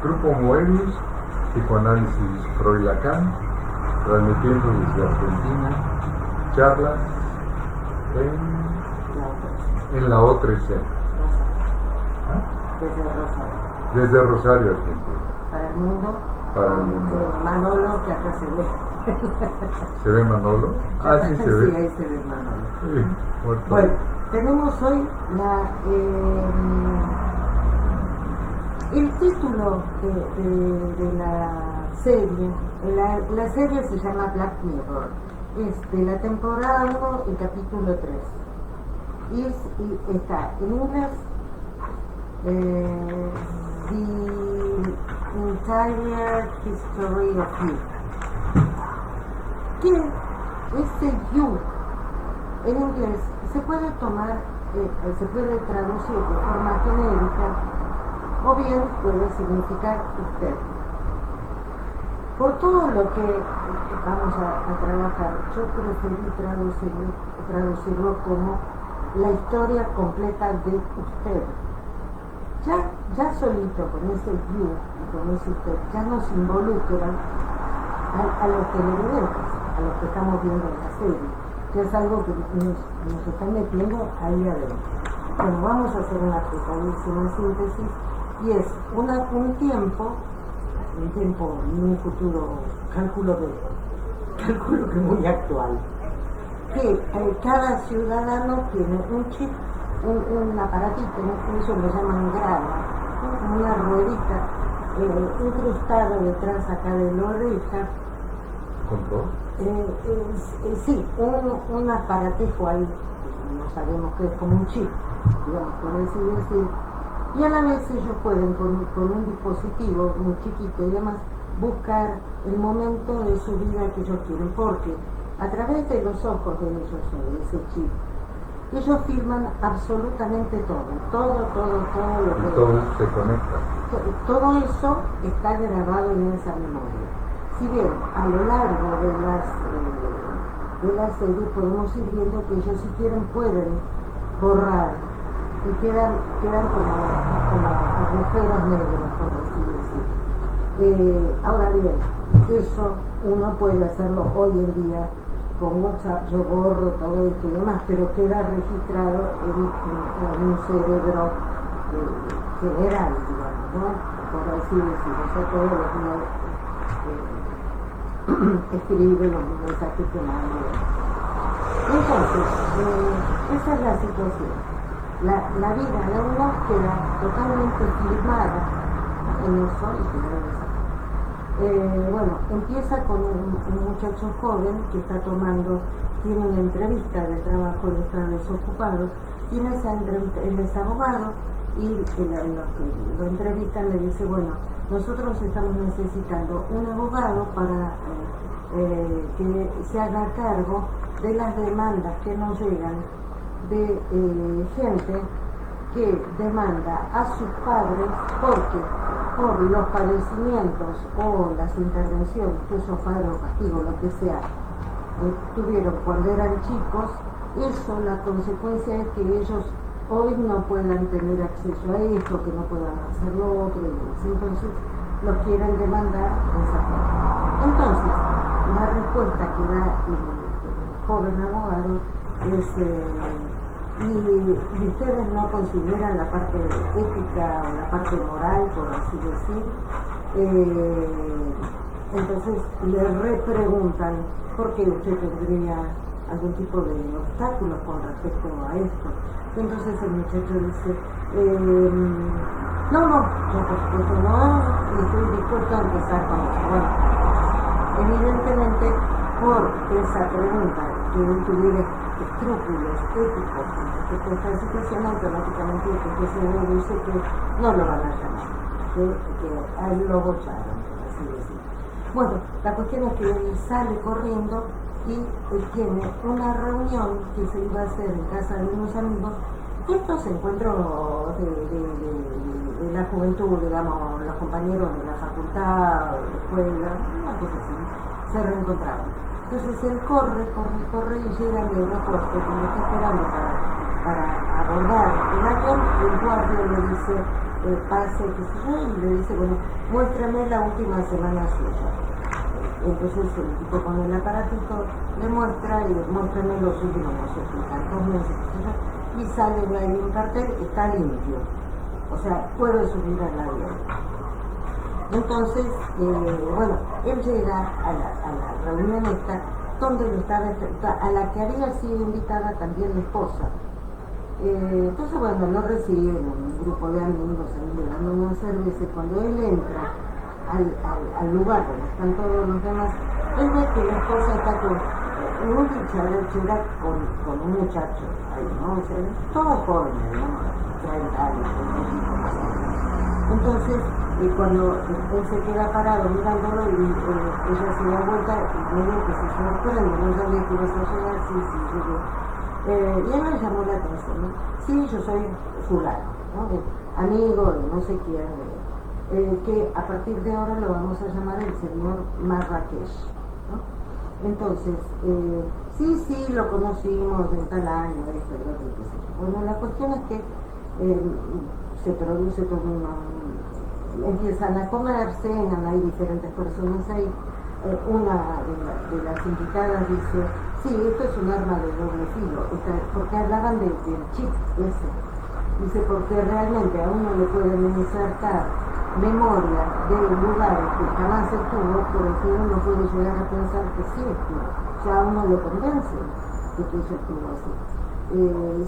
Grupo Moebius, Psicoanálisis Freud Lacan, transmitiendo desde Argentina, charlas en la otra escena. Desde Rosario. Desde Rosario, Argentina. Para el mundo. Para el mundo. Manolo, que acá se ve. ¿Se ve Manolo? Ah, sí, se ve. Sí, ahí se ve Manolo. Sí, bueno, tenemos hoy el título de la serie. La serie se llama Black Mirror. Es de la temporada 1, el capítulo 3. Y está en inglés. The Entire History of You. Que ese you en inglés se puede tomar, se puede traducir de forma genérica o bien puede significar usted. Por todo lo que vamos a trabajar, yo preferí traducirlo como la historia completa de usted. Ya solito con ese you y con ese usted, ya nos involucra a los televidentes, a los que estamos viendo en la serie, que es algo que nos está metiendo ahí adentro. Bueno, vamos a hacer una pequeñísima síntesis y es un tiempo y un futuro, cálculo que muy actual, que cada ciudadano tiene un chip, un aparatito, eso lo llaman grava, una ruedita incrustada detrás acá de la oreja. ¿Control? Sí, un aparatejo ahí, no sabemos qué es, como un chip, digamos, por así decir. Y a la vez ellos pueden con un dispositivo muy chiquito y demás buscar el momento de su vida que ellos quieren, porque a través de los ojos de ellos o de ese chip ellos filman absolutamente todo lo que... Todo se conecta. Todo eso está grabado en esa memoria. Si bien a lo largo de la serie podemos ir viendo que ellos si quieren pueden borrar y quedan como agujeros negros, por así decir. Ahora bien, eso uno puede hacerlo hoy en día con WhatsApp, yo borro todo esto y demás, pero queda registrado en un cerebro general, digamos, ¿no? Por así decirlo. O sea, todos los días escribe los mensajes que manda. Entonces, esa es la situación. La vida de uno queda totalmente filmada en eso y queda bueno, empieza con un muchacho joven que está tiene una entrevista de trabajo, él está desocupado, y en esa entrevista, él es abogado, y los que lo entrevistan le dice, bueno, nosotros estamos necesitando un abogado para que se haga cargo de las demandas que nos llegan de gente que demanda a sus padres porque por los padecimientos o las intervenciones que ellos fueron castigo, lo que sea, tuvieron cuando eran chicos, eso la consecuencia es que ellos hoy no puedan tener acceso a esto, que no puedan hacer lo otro, entonces los quieren demandar de esa forma. Entonces, la respuesta que da el joven abogado es y ustedes no consideran la parte ética o la parte moral, por así decir. Entonces le repreguntan por qué usted tendría algún tipo de obstáculos con respecto a esto. Entonces el muchacho dice, no, yo por supuesto no, y estoy dispuesto a empezar con eso. Bueno, evidentemente por esa pregunta que él tuviera escrúpulos éticos con respecto a esta situación, automáticamente el se deduce que no lo van a llamar, que a él lo bocharon, por así decirlo. Bueno, la cuestión es que él sale corriendo y él tiene una reunión que se iba a hacer en casa de unos amigos. Estos encuentros de la juventud, digamos, los compañeros de la facultad, de la escuela, una cosa así, se reencontraban. Entonces él corre y llega al aeropuerto, cuando está esperando para abordar el avión, el guardia le dice, pase, qué sé yo, y le dice, bueno, muéstrame la última semana suya. Entonces el tipo con el aparatito le muestra y muéstrame los últimos, no sé, tantos meses, qué sé yo, y sale de ahí un cartel, está limpio. O sea, puede subir al avión. Entonces, bueno, él llega a la reunión esta, donde lo estaba, a la que había sido invitada también la esposa. Entonces, bueno, lo reciben un grupo de amigos ahí dando una cerveza, y cuando él entra al lugar donde están todos los demás, él ve que la esposa está con un dicharachera con un muchacho ahí, ¿no? O sea, todos jóvenes, ¿no? 30 años. Entonces, cuando él se queda parado mirándolo y ella se da vuelta y medio que se sorprende, no sabía que ibas a llegar, sí, llegué. Y a él le llamó la atención, ¿no? Sí, yo soy fulano, ¿no? Amigo de no sé quién, que a partir de ahora lo vamos a llamar el señor Marrakech, ¿no? Entonces, sí, lo conocimos en tal año, esto, lo otro, qué sé yo. Bueno, la cuestión es que se produce todo empiezan a comer, cenan, hay diferentes personas ahí. Una de las invitadas dice, sí, esto es un arma de doble filo, porque hablaban del chip ese. Dice, porque realmente a uno le pueden insertar memoria de lugares que jamás estuvo, pero que uno puede llegar a pensar que sí estuvo. O sea, a uno lo convence de que eso estuvo así.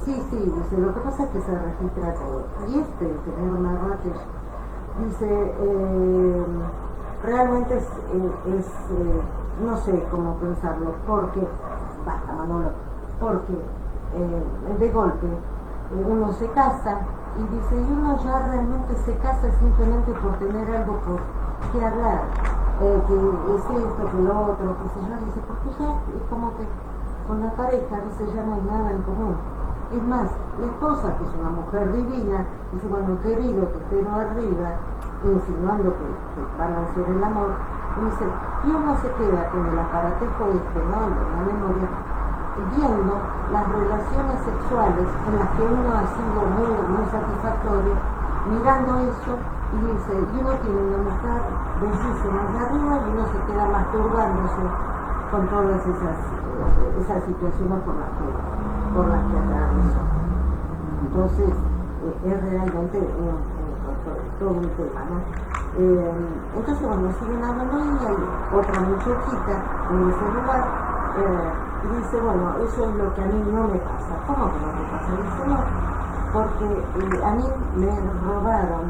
Sí, dice, lo que pasa es que se registra todo. Y el señor Marrakech dice, realmente es no sé cómo pensarlo, porque, basta Manolo, porque de golpe uno se casa y dice, y uno ya realmente se casa simplemente por tener algo por qué hablar, que es esto, que lo otro, qué sé yo, dice, porque ya es como que con la pareja, dice, ya no hay nada en común. Es más, la esposa, que es una mujer divina, dice, bueno, querido, te espero arriba, insinuando que van a hacer el amor, y dice, y uno se queda con el aparatejo ¿no? La memoria, viendo las relaciones sexuales en las que uno ha sido muy satisfactorio, mirando eso, y dice, y uno tiene una mujer bellísima de arriba, y uno se queda masturbándose con todas esas situaciones por las que atravesó. Entonces, es realmente todo un tema, ¿no? Entonces, bueno, siguen hablando y hay otra muchachita en ese lugar y dice, bueno, eso es lo que a mí no me pasa. ¿Cómo que no me pasa? Dice, no, porque a mí me robaron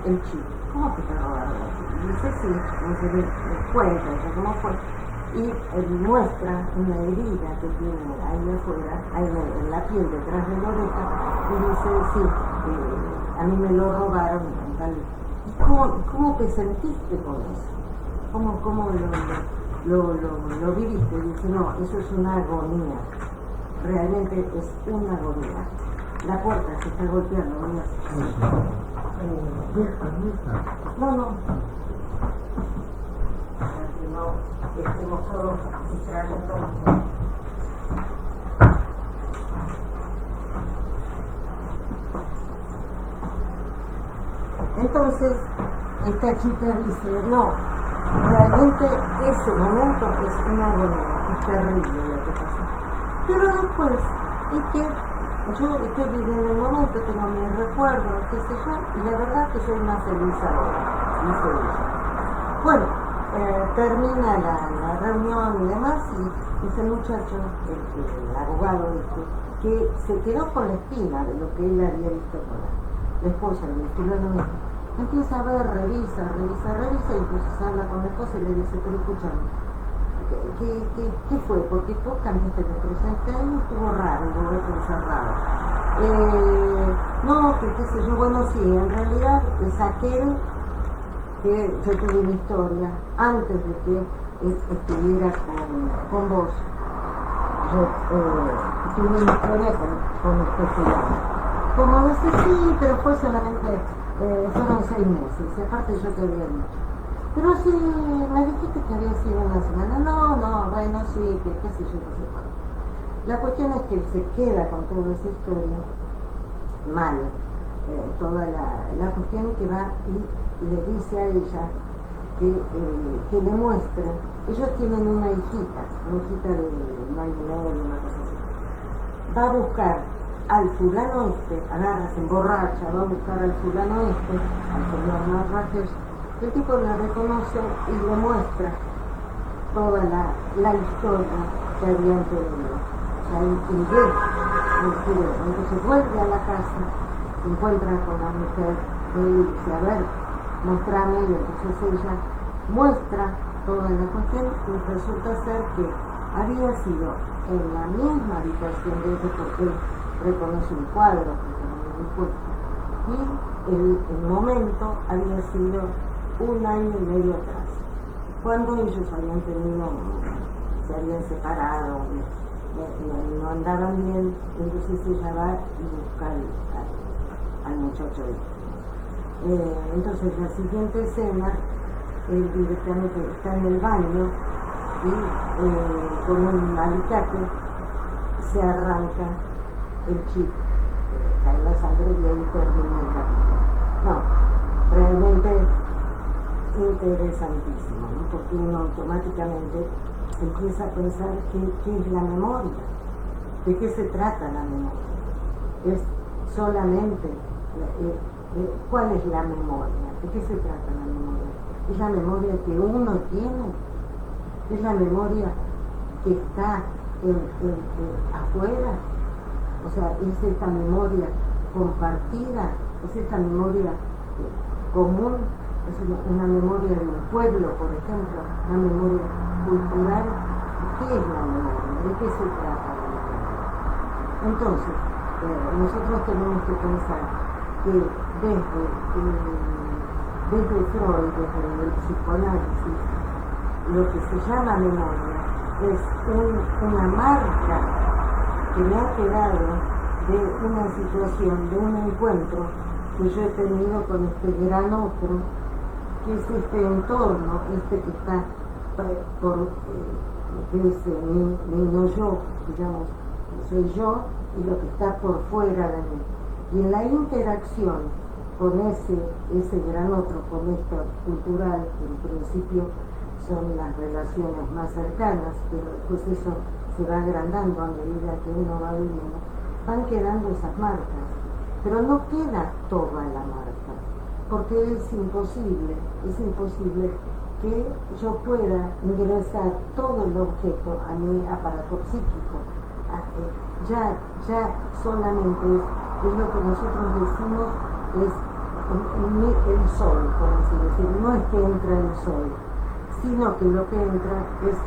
el chip. ¿Cómo que te robaron el chip? Dice, sí, me cuenta, ¿cómo fue? Y muestra una herida que tiene ahí afuera, ahí en la piel detrás de la oreja, y dice, sí, a mí me lo robaron en tal. ¿Y cómo te sentiste con eso? ¿Cómo lo viviste? Dice, no, eso es una agonía, realmente es una agonía. La puerta se está golpeando, no. Estemos todos distrayendo. Entonces, esta chica dice, no, realmente ese momento es una agonía, es terrible lo que pasó. Pero después, es que yo estoy viviendo el momento, tengo mis recuerdos, qué sé yo, y la verdad que soy más feliz ahora, dice ella. Bueno, termina la reunión y demás, y ese muchacho, el abogado, que se quedó con la espina de lo que él había visto con la esposa, el fulano mismo, empieza a ver, revisa, y entonces habla con la esposa y le dice, pero escúchame, ¿qué fue? Porque tú cambiaste de presente, ahí estuvo raro, lo voy a pensar raro. No, que qué sé yo, bueno, sí, en realidad es aquel que yo tuve una historia antes de que estuviera con vos. Yo tuve una historia con este fulano. Como dice, sí, pero fue solamente, fueron 6 meses, y aparte yo te había dicho. Pero sí, me dijiste que había sido una semana. No, bueno, sí, que qué sé yo, qué sé yo. La cuestión es que él se queda con toda esa historia mal. toda la cuestión que va y le dice a ella que le muestre. Ellos tienen una hijita de un año y medio, una cosa así. Va a buscar al fulano agarra, se emborracha, va a buscar al fulano al señor Marrakech. El tipo la reconoce y le muestra toda la historia que habían tenido. O sea, el ve. Entonces vuelve a la casa, se encuentra con la mujer, él dice, a ver, mostrame, y entonces ella muestra toda la cuestión y resulta ser que había sido en la misma habitación de ella, porque él reconoce un cuadro que se había dispuesto, y el momento había sido 1 año y medio atrás, cuando ellos habían tenido, se habían separado, no andaban bien. Entonces ella va y busca al muchacho entonces la siguiente escena, él directamente está en el baño y con un alicate se arranca el chip, cae la sangre y ahí termina el capítulo. No, realmente interesantísimo, ¿no? Porque uno automáticamente empieza a pensar qué es la memoria, de qué se trata la memoria. Es solamente cuál es la memoria, de qué se trata la memoria. Es la memoria que uno tiene, es la memoria que está afuera, o sea, es esta memoria compartida, es esta memoria común, es una memoria de un pueblo, por ejemplo, una memoria cultural. ¿Qué es la memoria? ¿De qué se trata la memoria? Entonces, nosotros tenemos que pensar que desde Freud, desde el psicoanálisis, lo que se llama memoria es una marca que me ha quedado de una situación, de un encuentro que yo he tenido con este gran otro, que es este entorno, que está que es mi no yo, digamos, soy yo y lo que está por fuera de mí. Y en la interacción con ese gran otro, con esto cultural, que en principio son las relaciones más cercanas, pero después eso se va agrandando a medida que uno va viviendo, van quedando esas marcas. Pero no queda toda la marca, porque es imposible que yo pueda ingresar todo el objeto a mi aparato psíquico. Ya solamente es lo que nosotros decimos, es el sol, por así decirlo. No es que entra el sol, sino que lo que entra es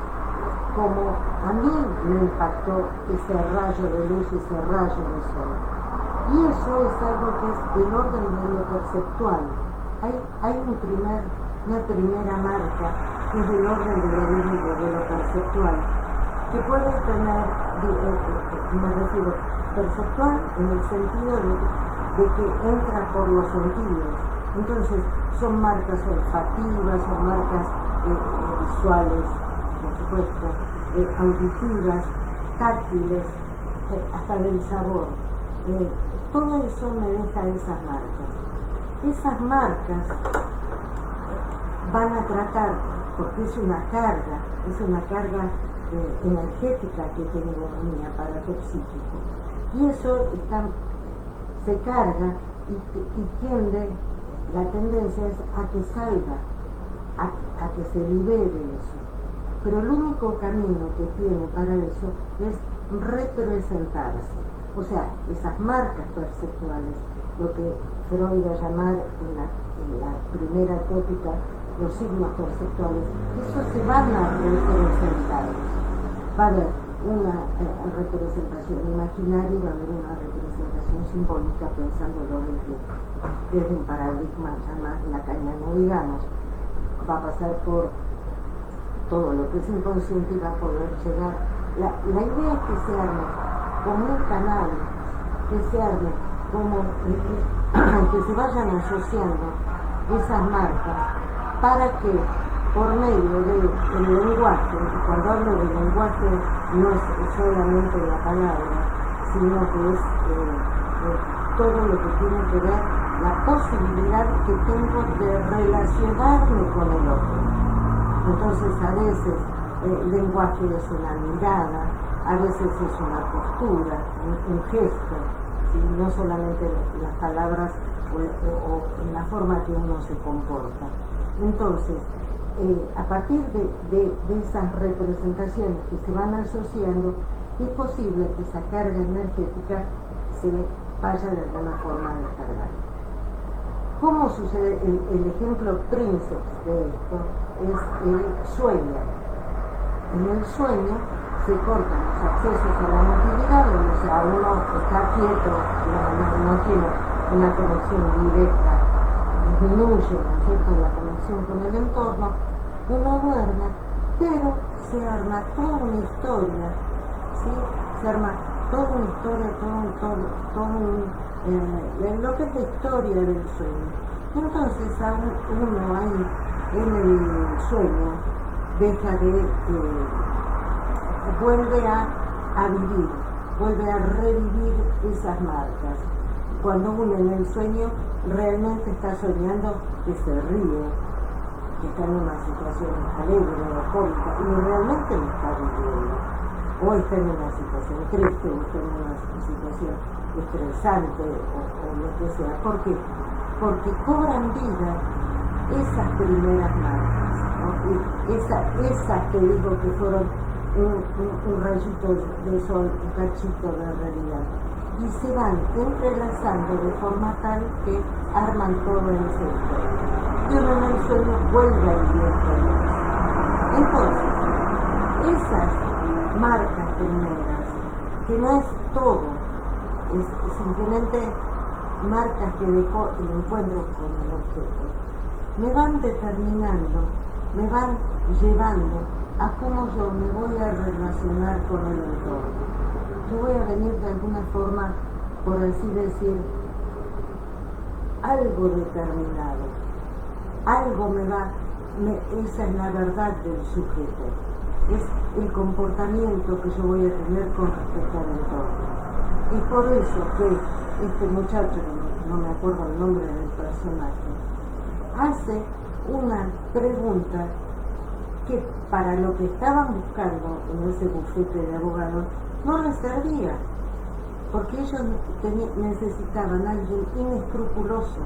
como a mí me impactó ese rayo de luz, ese rayo de sol. Y eso es algo que es el orden de lo perceptual. Hay una primera marca que es el orden de lo vivido, de lo perceptual, que puede tener, me refiero, perceptual en el sentido de que entra por los sentidos. Entonces son marcas olfativas, son marcas visuales, por supuesto, auditivas, táctiles, hasta del sabor. Todo eso me deja esas marcas. Esas marcas van a tratar, porque es una carga energética que tengo en mi aparato psíquico. Y eso se carga y tiende, la tendencia es a que salga, a que se libere eso. Pero el único camino que tiene para eso es representarse. O sea, esas marcas perceptuales, lo que Freud va a llamar en la primera tópica los signos perceptuales, esos se van a representar. Va a haber una representación imaginaria y va a haber una representación simbólica, pensándolo desde un paradigma lacaniano, digamos. Va a pasar por todo lo que es inconsciente y va a poder llegar. La idea es que se arme como un canal, que se arme como que se vayan asociando esas marcas para que por medio del lenguaje, y cuando hablo del lenguaje no es solamente la palabra, sino que es todo lo que tiene que ver la posibilidad que tengo de relacionarme con el otro. Entonces a veces el lenguaje es una mirada, a veces es una postura, un gesto, ¿sí? No solamente las palabras o la forma que uno se comporta. Entonces, a partir de esas representaciones que se van asociando, es posible que esa carga energética se vaya de alguna forma a descargar. ¿Cómo sucede? El ejemplo príncipe de esto es el sueño. En el sueño se cortan los accesos a la motilidad, o sea, uno está quieto, no tiene una conexión directa, disminuye, ¿no es cierto?, la conexión con el entorno, uno duerme, pero se arma toda una historia, ¿sí? Se arma toda una historia, lo que es la historia del sueño. Entonces uno ahí en el sueño deja de vuelve a vivir, vuelve a revivir esas marcas. Cuando uno en el sueño realmente está soñando que se ríe, que está en una situación alegre o cómica, y realmente lo está viviendo, o está en una situación triste, o está en una situación estresante, o lo que sea. ¿Por qué? Porque cobran vida esas primeras marcas, ¿no? Y esas que digo que fueron un rayito de sol, un cachito de realidad, y se van entrelazando de forma tal que arman todo el centro. Y uno en el sueño vuelve a vivir con eso. Entonces, esas marcas primeras, que no es todo, es simplemente marcas que dejó el encuentro con el objeto, me van determinando, me van llevando a cómo yo me voy a relacionar con el entorno. Yo voy a venir de alguna forma, por así decir, algo determinado, algo me va, esa es la verdad del sujeto, es el comportamiento que yo voy a tener con respecto al entorno. Es por eso que este muchacho, no me acuerdo el nombre del personaje, hace una pregunta que para lo que estaban buscando en ese bufete de abogados no les servía, porque ellos necesitaban a alguien inescrupuloso,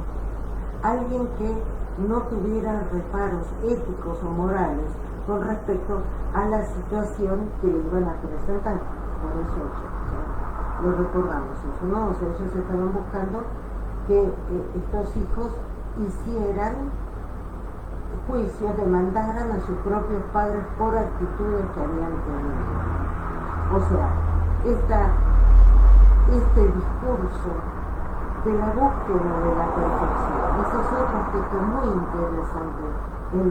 alguien que no tuviera reparos éticos o morales con respecto a la situación que le iban a presentar. Por eso lo recordamos eso, ¿no? O sea, ellos estaban buscando que estos hijos hicieran juicios, demandaran a sus propios padres por actitudes que habían tenido. O sea, este discurso de la búsqueda de la perfección, ese es otro aspecto muy interesante en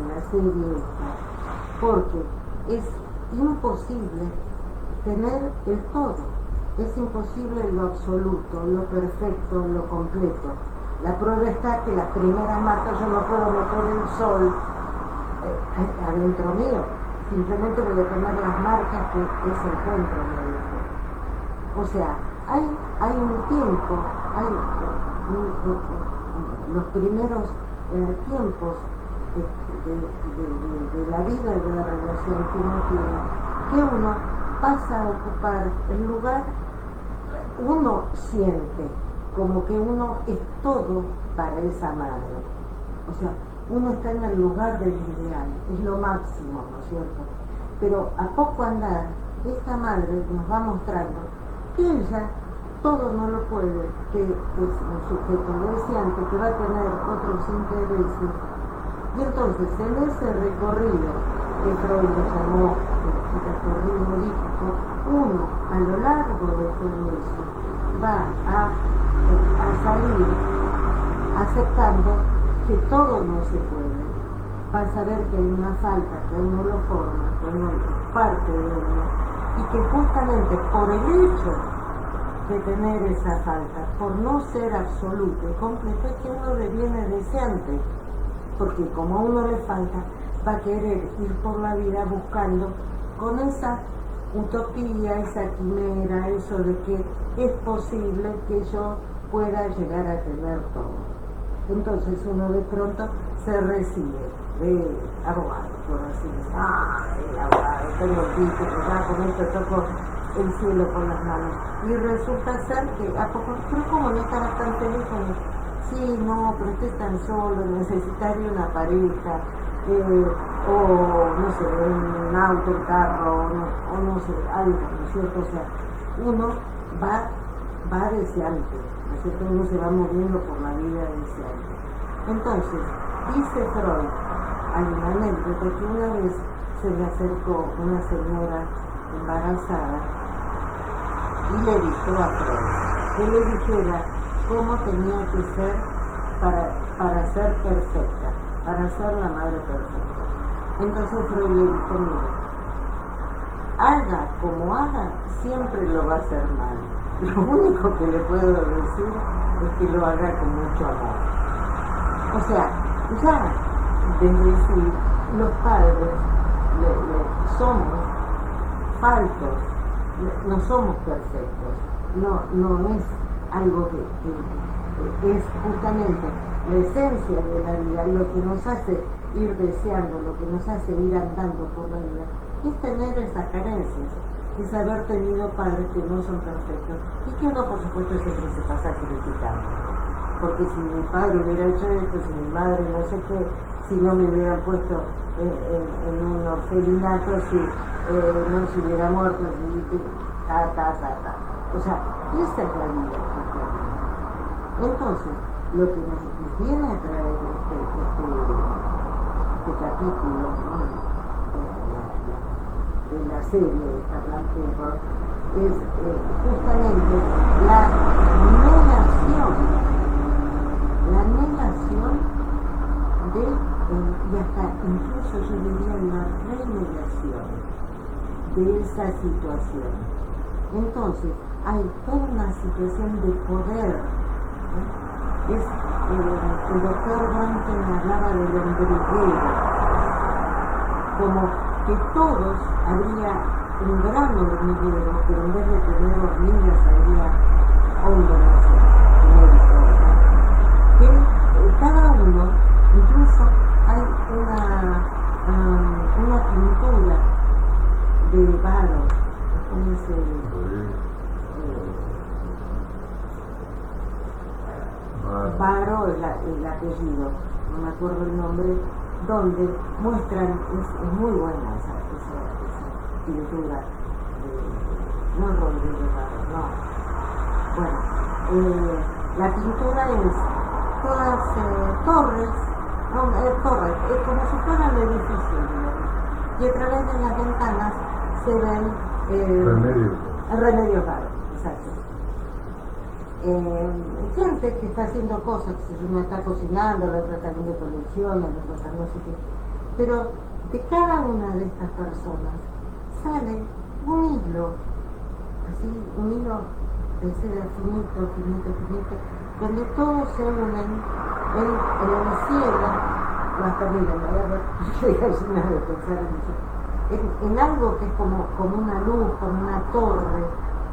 la serie esta, porque es imposible tener el todo, es imposible lo absoluto, lo perfecto, lo completo. La prueba está que las primeras marcas yo no puedo meter el sol adentro mío, simplemente voy a tener las marcas que ese encuentro me dijo. O sea, hay un tiempo, hay los primeros tiempos de la vida y de la relación que uno tiene, que uno pasa a ocupar el lugar, uno siente como que uno es todo para esa madre. O sea, uno está en el lugar del ideal, es lo máximo, ¿no es cierto? Pero a poco andar, esta madre nos va mostrando que ella todo no lo puede, que es un sujeto, lo decía antes, que va a tener otros intereses. Y entonces, en ese recorrido, que Freud lo llamó el recorrido holístico, uno, a lo largo de todo eso, va a salir aceptando que todo no se puede. Va a saber que hay una falta, que uno lo forma, que uno es parte de uno, y que justamente por el hecho de tener esa falta, por no ser absoluto y completo, es que uno deviene deseante, porque como a uno le falta, va a querer ir por la vida buscando con esa utopía, esa quimera, eso de que es posible que yo pueda llegar a tener todo. Entonces uno de pronto se recibe de abogado, por así decirlo. El abogado, tengo el título, ya con esto toco el cielo con las manos. Y resulta ser que, ¿a poco? Pero como no estará tan feliz con él? Sí, no, pero estoy tan solo, necesitaría una pareja, o no sé, un auto, un carro, o no sé, algo, ¿no es cierto? O sea, uno va deseante, ¿no es cierto? Uno se va moviendo por la vida deseante. Entonces, dice Freud, hay una anécdota que una vez se le acercó una señora embarazada y le dijo a Freud que le dijera cómo tenía que ser para ser perfecta, para ser la madre perfecta. Entonces Freud le dijo, mire, haga como haga, siempre lo va a hacer mal. Lo único que le puedo decir es que lo haga con mucho amor. O sea, ya desde decir, los padres somos faltos, no somos perfectos, no es algo que es justamente la esencia de la vida, lo que nos hace ir deseando, lo que nos hace ir andando por la vida, es tener esas carencias, es haber tenido padres que no son perfectos y que uno por supuesto siempre se pasa criticando, porque si mi padre hubiera hecho esto, si mi madre no sé qué, si no me hubieran puesto en un orfelinato, si no se hubiera muerto, ta. O sea, esa es la vida. Entonces, lo que nos viene a traer este capítulo, ¿no? de la serie de Carlan Terror es justamente la negación de, y hasta incluso yo diría la renegación de esa situación. Entonces, hay toda una situación de poder, ¿no? Es, el doctor Branten hablaba del ombliguero, como que todos habría un gran hormiguero, pero en vez de tener hormigas habría hombres médicos, que cada uno, incluso hay una pintura de Varo, ¿cómo se Varo es el apellido, no me acuerdo el nombre, donde muestran, es muy buena esa pintura, no Rodrigo Varo, no. Bueno, la pintura es todas torres, es como si fueran edificios, digamos, y a través de las ventanas se ven Remedios Varo, exacto. Gente que está haciendo cosas, que uno está cocinando, la otra está viendo televisión, la otra está no sé qué, pero de cada una de estas personas sale un hilo, así, un hilo de seda finito, donde todos se unen en el cielo, o hasta mira, me voy a ver, de pensar en algo que es como una luz, como una torre,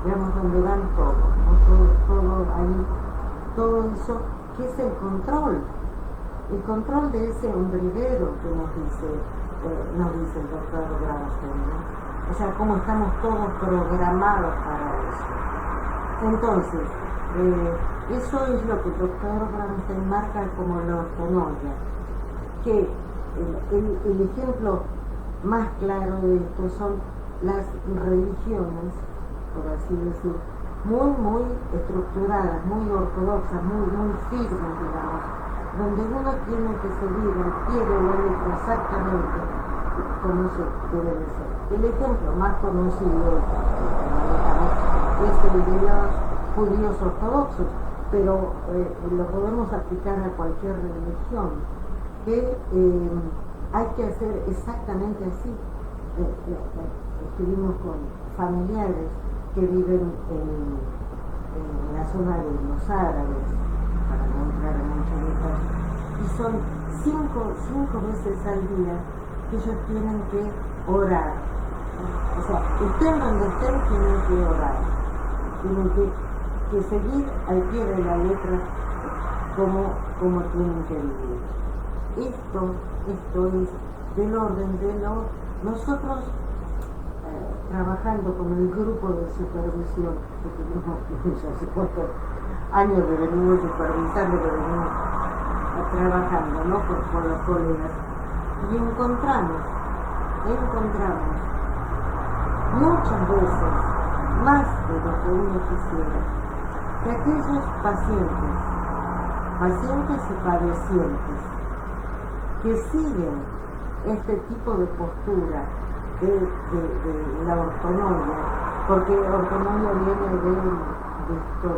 digamos, donde van todo, ¿no? todo ahí, todo eso, que es el control de ese ombliguero que nos dice el doctor Gramsci, ¿no? O sea, cómo estamos todos programados para eso. Entonces, eso es lo que el doctor Gramsci marca como la ortonoia, que el ejemplo más claro de esto son las religiones, por así decir, muy estructuradas, muy ortodoxas, muy firmes, digamos, donde uno tiene que seguir al pie de la letra exactamente como se debe de ser. El ejemplo más conocido es el de los judíos ortodoxos, pero lo podemos aplicar a cualquier religión, que hay que hacer exactamente así. Estuvimos con familiares que viven en la zona de los árabes, para no entrar en mucho detalle, y son cinco veces al día que ellos tienen que orar O sea, estén donde estén, tienen que orar, tienen que seguir al pie de la letra como tienen que vivir. Esto es del orden de nosotros trabajando con el grupo de supervisión que tenemos hace 4 años que venimos supervisando, que venimos trabajando, ¿no? con los colegas, y encontramos muchas veces, más de lo que uno quisiera, que aquellos pacientes y padecientes que siguen este tipo de postura de la ortonomia, porque ortonomia viene de esto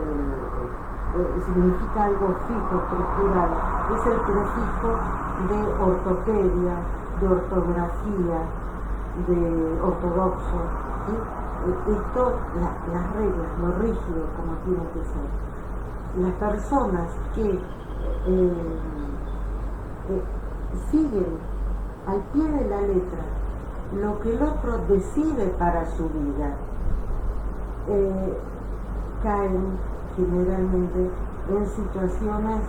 significa algo fijo, estructural, es el prefijo de ortopedia, de ortografía, de ortodoxo, ¿sí? Esto, las reglas, lo rígido como tiene que ser. Las personas que siguen al pie de la letra lo que el otro decide para su vida, caen generalmente en situaciones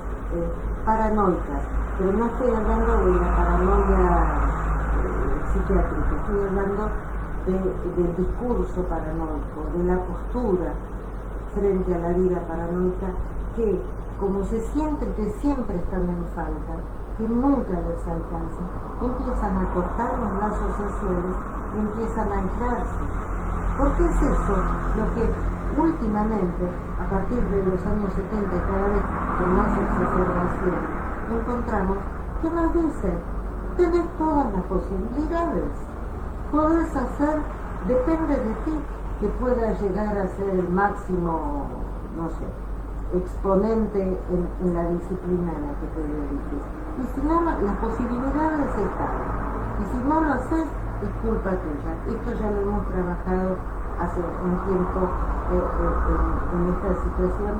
paranoicas, pero no estoy hablando de la paranoia psiquiátrica, estoy hablando del discurso paranoico, de la postura frente a la vida paranoica, que como se sienten que siempre están en falta, que nunca les alcanza, empiezan a cortar los lazos sociales y empiezan a aislarse. Porque es eso lo que últimamente, a partir de los años 70, cada vez con más exacerbación, encontramos que nos dicen: tenés todas las posibilidades, podés hacer, depende de ti, que puedas llegar a ser el máximo, no sé, exponente en la disciplina en la que te dediques. Y si no, las posibilidades están. Y si no lo haces, es culpa tuya. Esto ya lo hemos trabajado hace un tiempo en esta situación,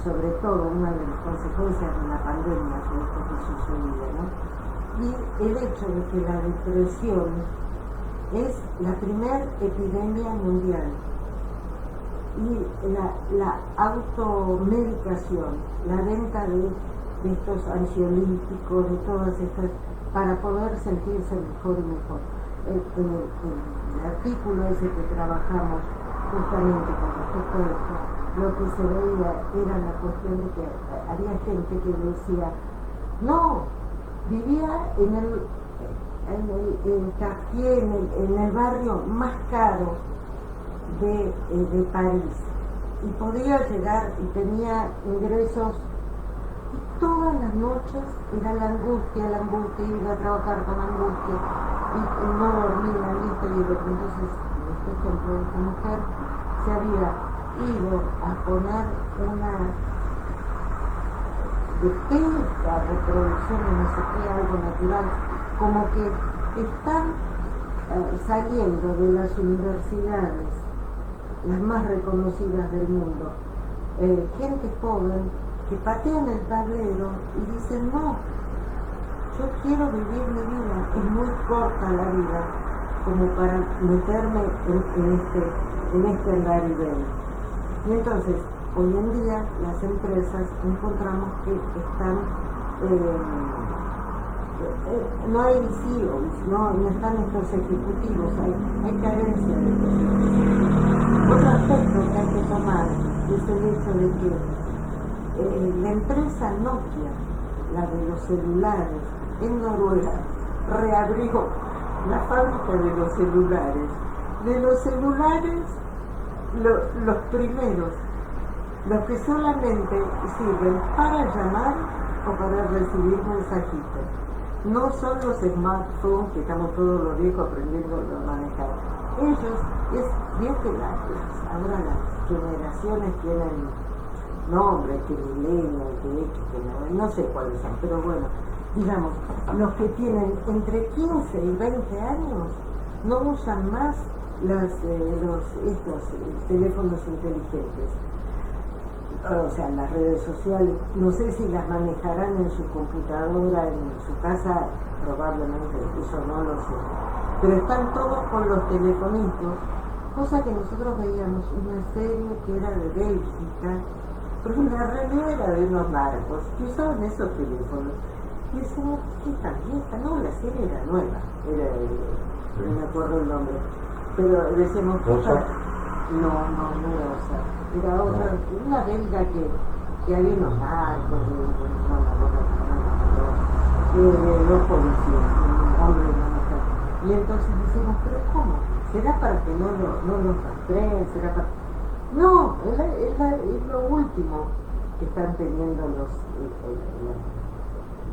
sobre todo una de las consecuencias de la pandemia de esto que sucedía, ¿no? Y el hecho de que la depresión es la primera epidemia mundial y la automedicación, la venta de estos ansiolíticos, de todas estas, para poder sentirse mejor y mejor. El artículo ese que trabajamos justamente con respecto a esto, lo que se veía era la cuestión de que había gente que decía: no, vivía en el quartier, en el barrio más caro de París, y podía llegar y tenía ingresos, y todas las noches era la angustia, iba a trabajar con angustia y no dormía, ¿viste? Y entonces, este ejemplo, esta mujer se había ido a poner una defensa, reproducción de no sé qué, algo natural, como que están saliendo de las universidades, las más reconocidas del mundo, gente joven que patean el tablero y dicen: no, yo quiero vivir mi vida, es muy corta la vida como para meterme en este andarivel. Y entonces, hoy en día, las empresas encontramos que están, no hay CEOs, no están estos ejecutivos, hay carencia de esto. Otro aspecto que hay que tomar es el hecho de que la empresa Nokia, la de los celulares, en Noruega, reabrió la fábrica de los celulares. Los primeros, los que solamente sirven para llamar o para recibir mensajitos. No son los smartphones que estamos todos los viejos aprendiendo a manejar. Ellos, bien que ahora las generaciones tienen nombres, que milenio, que X, que no sé cuáles son, pero bueno, digamos, los que tienen entre 15 y 20 años no usan más estos teléfonos inteligentes. o sea, las redes sociales, no sé si las manejarán en su computadora, en su casa, probablemente, eso no lo sé. Pero están todos con los telefonitos, cosa que nosotros veíamos una serie que era de Bélgica, pero en la realidad era de unos narcos que usaban esos teléfonos. Y decíamos, ¿qué tan vieja? No, la serie era nueva, no me acuerdo el nombre. Pero decíamos, ¿Osa? no era Osa. Era otra, una belga que había unos narcos, dos policías, un hombre y una mujer. Y entonces decimos, ¿pero cómo? ¿Será para que no los rastreen? ¿Será para...? No, es lo último que están teniendo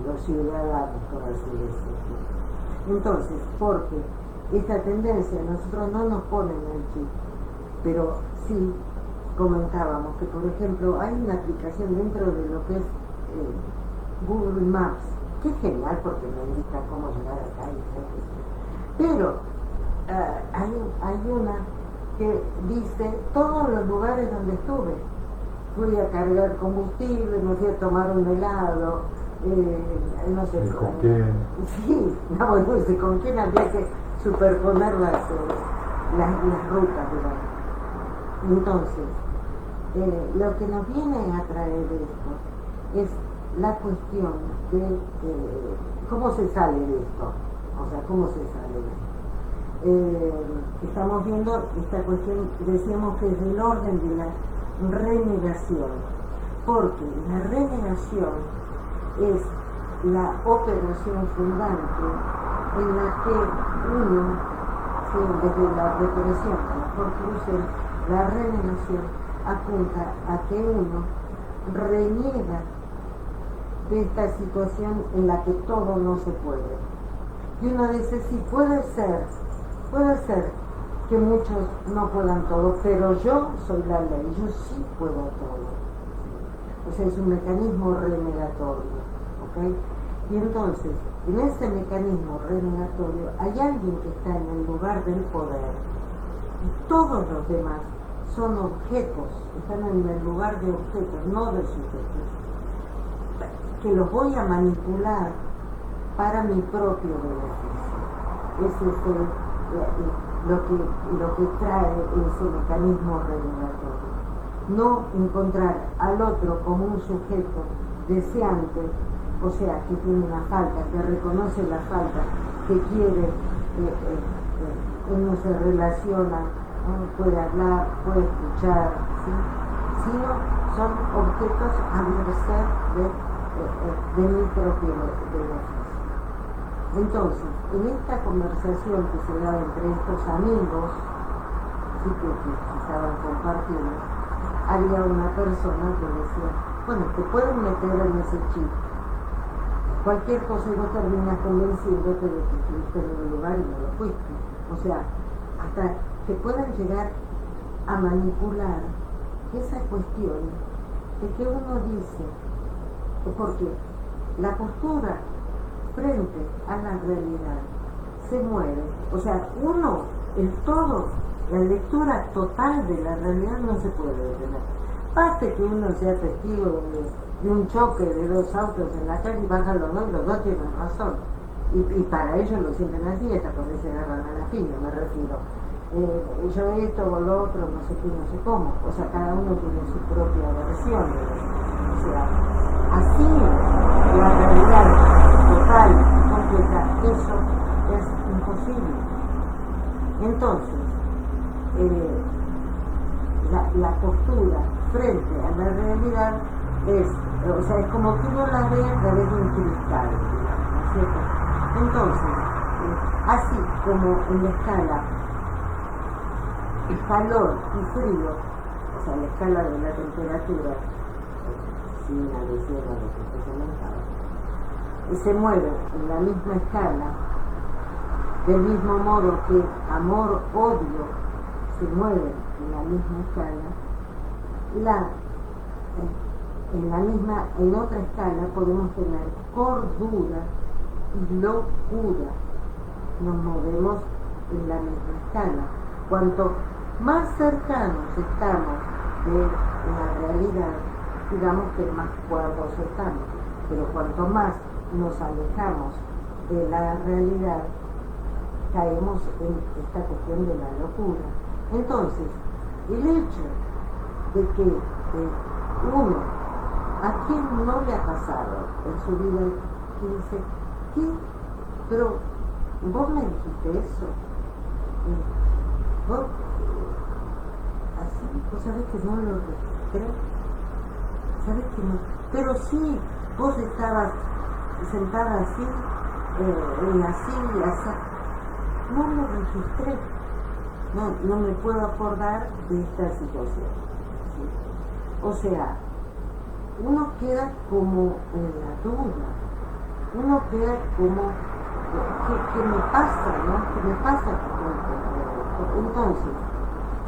los ciudadanos, por así decirlo. Entonces, porque esta tendencia nosotros no nos ponen el chip, pero sí comentábamos que, por ejemplo, hay una aplicación dentro de lo que es Google Maps, que es genial porque me indica cómo llegar acá, pero hay una que dice todos los lugares donde estuve. Fui a cargar combustible, me fui a tomar un helado, no sé. ¿Y con quién? Sí, no, bueno, con quién había que superponer las rutas, digamos. Entonces, lo que nos viene a traer esto es la cuestión de cómo se sale de esto, o sea, cómo se sale de esto. Estamos viendo esta cuestión, decíamos que es el orden de la renegación, porque la renegación es la operación fundante en la que uno, sí, desde la represión a la fortuna, la renegación apunta a que uno reniega de esta situación en la que todo no se puede. Y uno dice, sí, puede ser que muchos no puedan todo, pero yo soy la ley, yo sí puedo todo. O sea, es un mecanismo renegatorio, ¿ok? Y entonces, en ese mecanismo renegatorio hay alguien que está en el lugar del poder y todos los demás son objetos, están en el lugar de objetos, no de sujetos, que los voy a manipular para mi propio beneficio. Ese es lo que trae ese mecanismo renegatorio. No encontrar al otro como un sujeto deseante, o sea, que tiene una falta, que reconoce la falta, que quiere, uno se relaciona, puede hablar, puede escuchar, ¿sí? Sino son objetos a merced de mi propio beneficio. Entonces, en esta conversación que se da entre estos amigos, sí, que estaban compartiendo, había una persona que decía, bueno, te pueden meter en ese chip cualquier cosa y vos terminas convenciéndote de que estuviste en un lugar y no lo fuiste. O sea, hasta que puedan llegar a manipular esa cuestión de que uno dice, porque la postura frente a la realidad se mueve, o sea, uno, el todo, la lectura total de la realidad no se puede detener. Basta que uno sea testigo de un choque de dos autos en la calle y bajan los dos tienen razón. Y para ellos lo sienten así, hasta cuando se agarran a la piña, me refiero. Yo esto o lo otro, no sé qué, no sé cómo. O sea, cada uno tiene su propia versión de eso. O sea, así la realidad total y completa, eso es imposible. Entonces, la postura frente a la realidad es, o sea, es como que uno la ve a través de un cristal, digamos, ¿no es cierto? Entonces, así como en la escala calor y frío, o sea, la escala de la temperatura, sin alusión a lo que se comentaba, se mueve en la misma escala, del mismo modo que amor-odio se mueven en la misma escala, en otra escala podemos tener cordura y locura. Nos movemos en la misma escala. Cuanto más cercanos estamos de la realidad, digamos que más cuerdos estamos. Pero cuanto más nos alejamos de la realidad, caemos en esta cuestión de la locura. Entonces, el hecho de que uno, a quien no le ha pasado en su vida, que dice, ¿qué? Pero vos me dijiste eso. Vos, así, vos sabés que no lo registré. Sabés que no. Pero sí, vos estabas sentada así, y así. No lo registré. No me puedo acordar de esta situación. ¿Sí? O sea, uno queda como en la duda. Uno queda como, ¿qué me pasa? ¿No? ¿Qué me pasa? Entonces,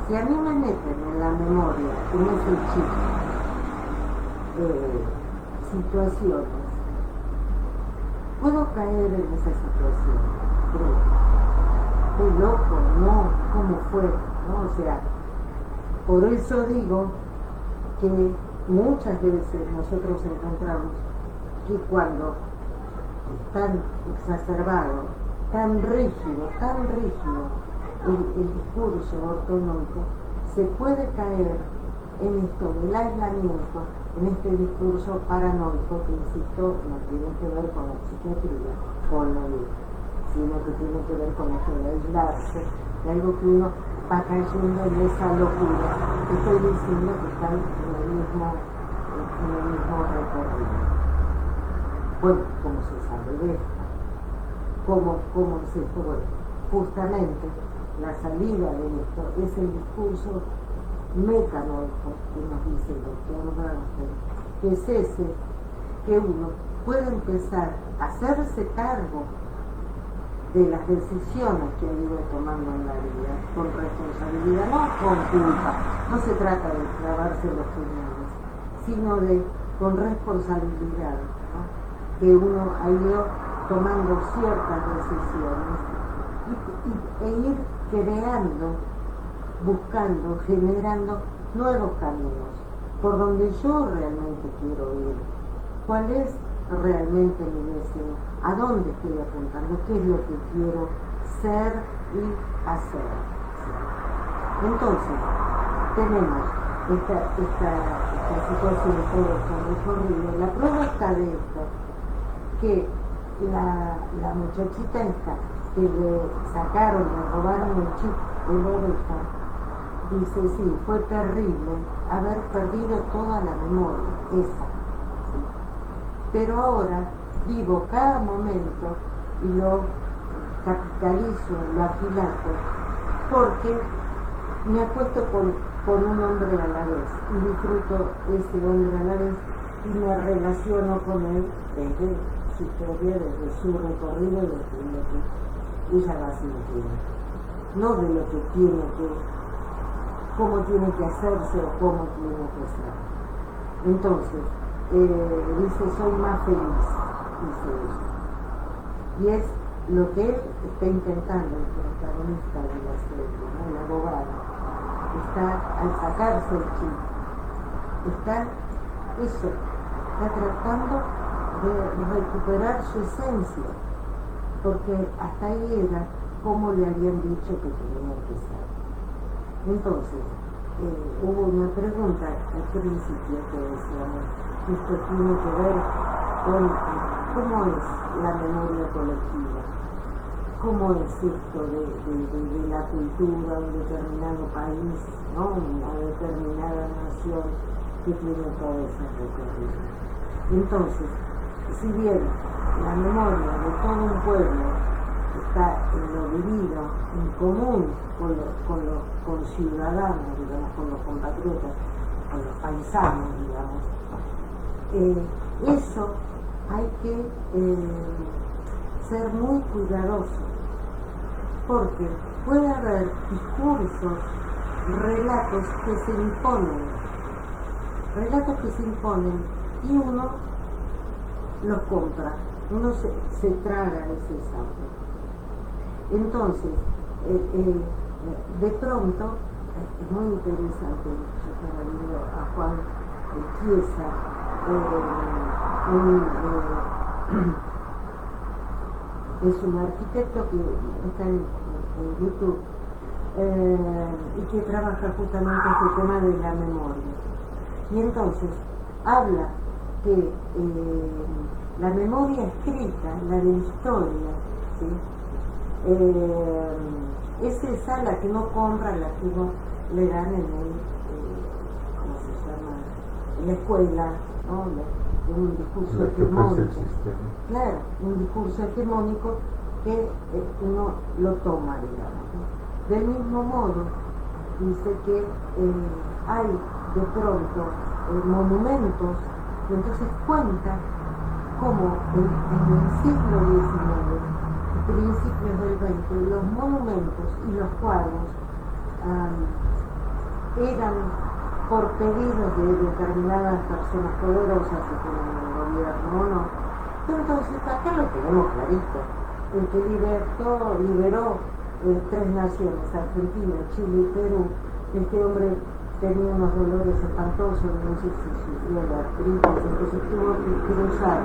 si a mí me meten en la memoria, en ese chip, situaciones, puedo caer en esa situación, creo. Estoy loco, no, ¿cómo fue? ¿No? O sea, por eso digo que muchas veces nosotros encontramos que cuando es tan exacerbado, tan rígido el discurso ortonoico, se puede caer en esto del aislamiento, en este discurso paranoico que, insisto, no tiene que ver con la psiquiatría, con la vida, sino que tiene que ver con esto de aislarse, de algo que uno va cayendo en esa locura. Estoy diciendo que están en el mismo recorrido. Bueno, ¿cómo se sale de esto? ¿Cómo es esto? Bueno, justamente la salida de esto es el discurso metanoico que nos dice el doctor Bernstein, que es ese que uno puede empezar a hacerse cargo de las decisiones que ha ido tomando en la vida, con responsabilidad, no con culpa. No se trata de clavarse los puñales, sino con responsabilidad, ¿no? Que uno ha ido tomando ciertas decisiones e ir creando, buscando, generando nuevos caminos, por donde yo realmente quiero ir. ¿Cuál es realmente mi deseo? ¿A dónde estoy apuntando? ¿Qué es lo que quiero ser y hacer? Entonces, tenemos esta situación, todo este recorrido. La prueba está de esto, que la muchachita esta, que le sacaron, le robaron el chip de la oreja, dice, sí, fue terrible haber perdido toda la memoria, esa. ¿Sí? Pero ahora vivo cada momento y lo capitalizo, lo aquilato, porque me acuesto con un hombre a la vez y disfruto ese hombre a la vez y me relaciono con él desde su historia, desde su recorrido, desde lo que ella va sintiendo, no de lo que tiene que, cómo tiene que hacerse o cómo tiene que ser. Entonces, dice, soy más feliz, dice ella. Y es lo que él está intentando, el protagonista de la serie, ¿no? El abogado. Está, al sacarse el chip, está tratando de recuperar su esencia, porque hasta ahí era como le habían dicho que tenía que ser. Entonces, hubo una pregunta al principio que decíamos, esto tiene que ver con cómo es la memoria colectiva, cómo es esto de la cultura, un determinado país, ¿no? Una determinada nación que tiene todo ese recorrido. Entonces, si bien la memoria de todo un pueblo está en lo vivido, en común con los conciudadanos, digamos, con los compatriotas, con los paisanos, digamos, eso hay que ser muy cuidadoso, porque puede haber discursos, relatos que se imponen y uno los compra, uno se traga ese sapo. Entonces, de pronto, es muy interesante, yo estaba viendo a Juan Chiesa, es un arquitecto que está en YouTube y que trabaja justamente este tema de la memoria. Y entonces habla que la memoria escrita, la de la historia, ¿sí? Es esa la que no compra, la que no le dan en el, ¿cómo se llama? En la escuela, ¿no? Un discurso hegemónico. Claro, un discurso hegemónico que uno lo toma, digamos, ¿no? Del mismo modo, dice que hay de pronto monumentos, y entonces cuenta cómo en el siglo XIX y principios del XX los monumentos y los cuadros eran por pedidos de determinadas personas poderosas, si tienen el gobierno o no. Pero entonces acá lo tenemos clarito. El que liberó 3 naciones, Argentina, Chile y Perú. Este hombre tenía unos dolores espantosos, no sé si sufrió de artritis, entonces tuvo que cruzar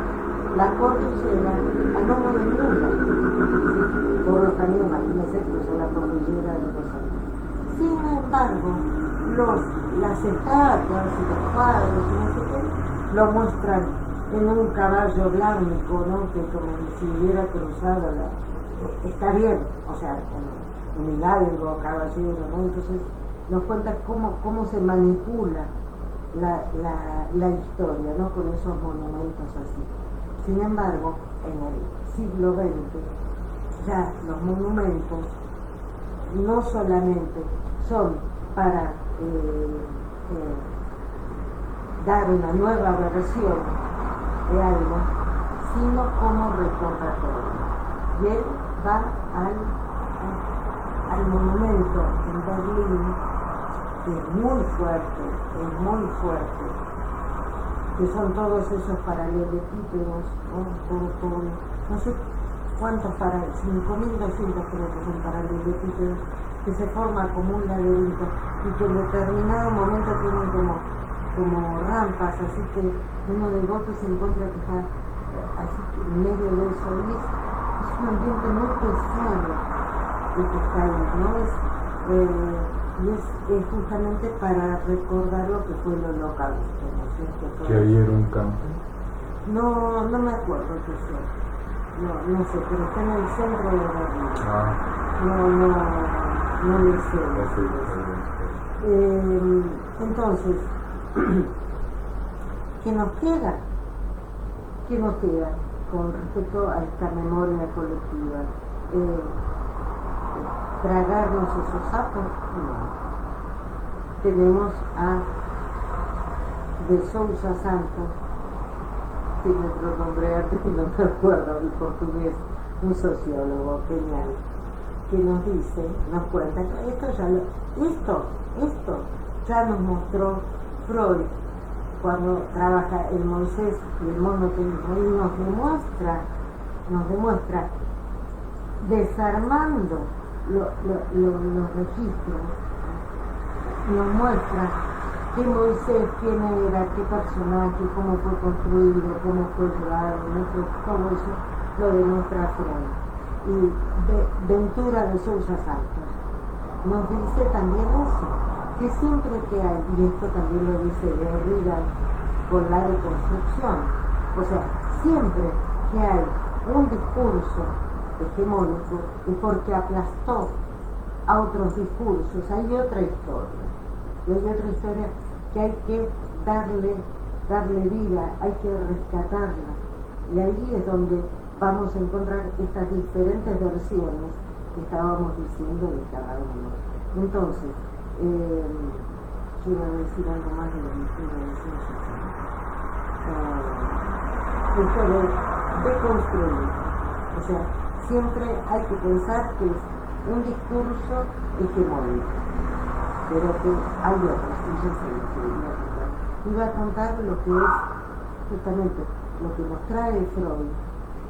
la cordillera a lomo de mula. Por los caminos, imagínense, cruzó la cordillera de los Andes. Sin embargo, las estatuas y los cuadros y no sé qué, lo muestran en un caballo blanco, ¿no? Que como si hubiera cruzado está bien, o sea, un hidalgo, caballero, ¿no? Entonces nos cuenta cómo se manipula la historia, ¿no? Con esos monumentos así. Sin embargo, en el siglo XX ya los monumentos no solamente son para dar una nueva versión de algo, sino como recordatorio. Y él va al monumento en Berlín, que es muy fuerte, que son todos esos paralelepípedos, no sé cuántos 5.200 creo que son paralelepípedos, que se forma como un laberinto y que en determinado momento tienen como rampas, así que uno de golpe se encuentra que está así en medio de eso, y es un ambiente muy pesado el que está ahí, ¿no? Y es justamente para recordar lo que fue el Holocausto, ¿no es cierto? Que ahí era un campo. No me acuerdo qué sea, no sé, pero está en el centro de Berlín. No le sé. Entonces, ¿qué nos queda? ¿Qué nos queda con respecto a esta memoria colectiva? ¿Tragarnos esos sapos? No. Tenemos a de Sousa Santos, tiene otro nombre artístico, no me acuerdo, el portugués, un sociólogo genial, que nos dice, nos cuenta que esto ya nos mostró Freud cuando trabaja el Moisés y el monoteísmo, y nos demuestra desarmando los registros, nos muestra qué Moisés, quién era, qué personaje, cómo fue construido, cómo fue llevado, todo eso lo demuestra Freud. Y Ventura de Sousa Santos nos dice también eso, que siempre que hay, y esto también lo dice Derrida con la reconstrucción, o sea, siempre que hay un discurso hegemónico es porque aplastó a otros discursos, hay otra historia, y hay otra historia que hay que darle vida, hay que rescatarla, y ahí es donde vamos a encontrar estas diferentes versiones que estábamos diciendo de cada uno. Entonces, quiero decir algo más de la lectura de Sousa Santos. Esto de construir, o sea, siempre hay que pensar que es un discurso hegemónico, pero que hay otros, y yo sé lo que iba a contar lo que es justamente lo que nos trae Freud,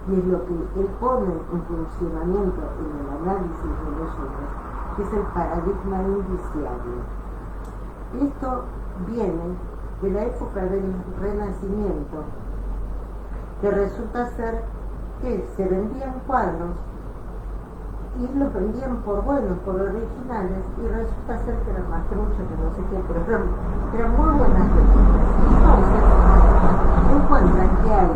y es lo que él pone en funcionamiento en el análisis de los otros, que es el paradigma indiciable. Esto viene de la época del Renacimiento, que resulta ser que se vendían cuadros y los vendían por buenos, por originales, y resulta ser que eran más truchos, que no sé qué, pero eran muy buenas películas. Entonces, encuentran que hay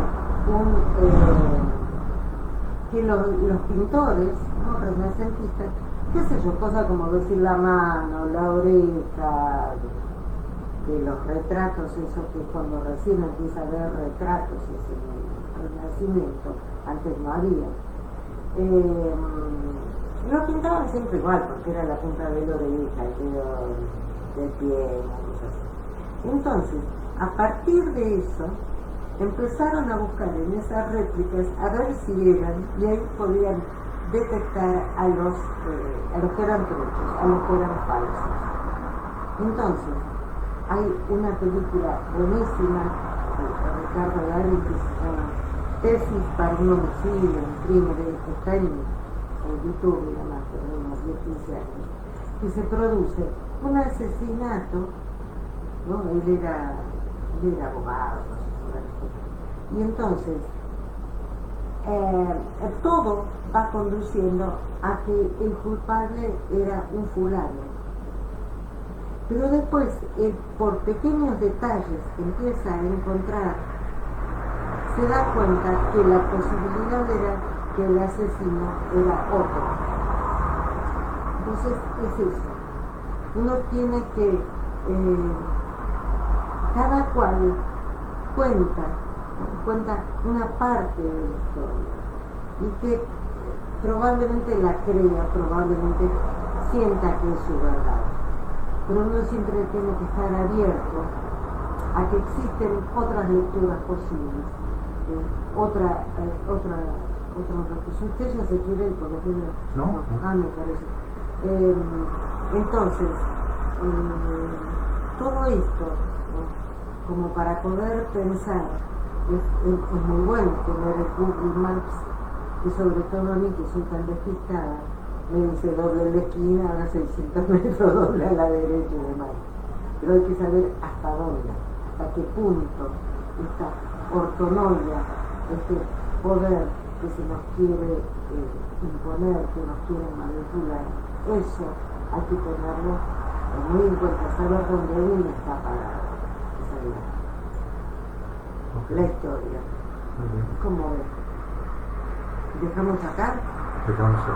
que los pintores, ¿no?, renacentistas, qué sé yo, cosas como decir la mano, la oreja, de los retratos, eso que cuando recién empieza a haber retratos, es el Renacimiento, antes no había. Lo pintaban siempre igual, porque era la punta de la oreja, el dedo del pie, cosas así. Entonces, a partir de eso, empezaron a buscar en esas réplicas a ver si eran, y ahí podían detectar a los que eran truchos, a los que eran falsos. Entonces, hay una película buenísima de Ricardo Darín que se llama Tesis para un homicidio, un crimen, que está en YouTube, y demás, de unos 10, 15 años, que se produce un asesinato, ¿no? Él era abogado, no sé, y entonces todo va conduciendo a que el culpable era un fulano. Pero después, por pequeños detalles que empieza a encontrar, se da cuenta que la posibilidad era que el asesino era otro. Entonces, es eso. Uno tiene que, cada cual cuenta una parte de la historia, y que probablemente la crea, probablemente sienta que es su verdad. Pero uno siempre tiene que estar abierto a que existen otras lecturas posibles, otra si usted ya se quiere ir, por lo que No. me parece. Entonces, todo esto, ¿no?, como para poder pensar, es muy bueno tener el Google Maps, y sobre todo a mí, que soy tan despistada, me dice doble en la esquina, a 600 metros, doble a la derecha y demás. Pero hay que saber hasta dónde, hasta qué punto esta ortonomia, este poder que se nos quiere imponer, que nos quiere manipular, eso hay que tenerlo muy en cuenta, saber dónde uno está parado. Esa es la historia. Muy bien. ¿Cómo ves? ¿Dejamos acá? Dejamos acá.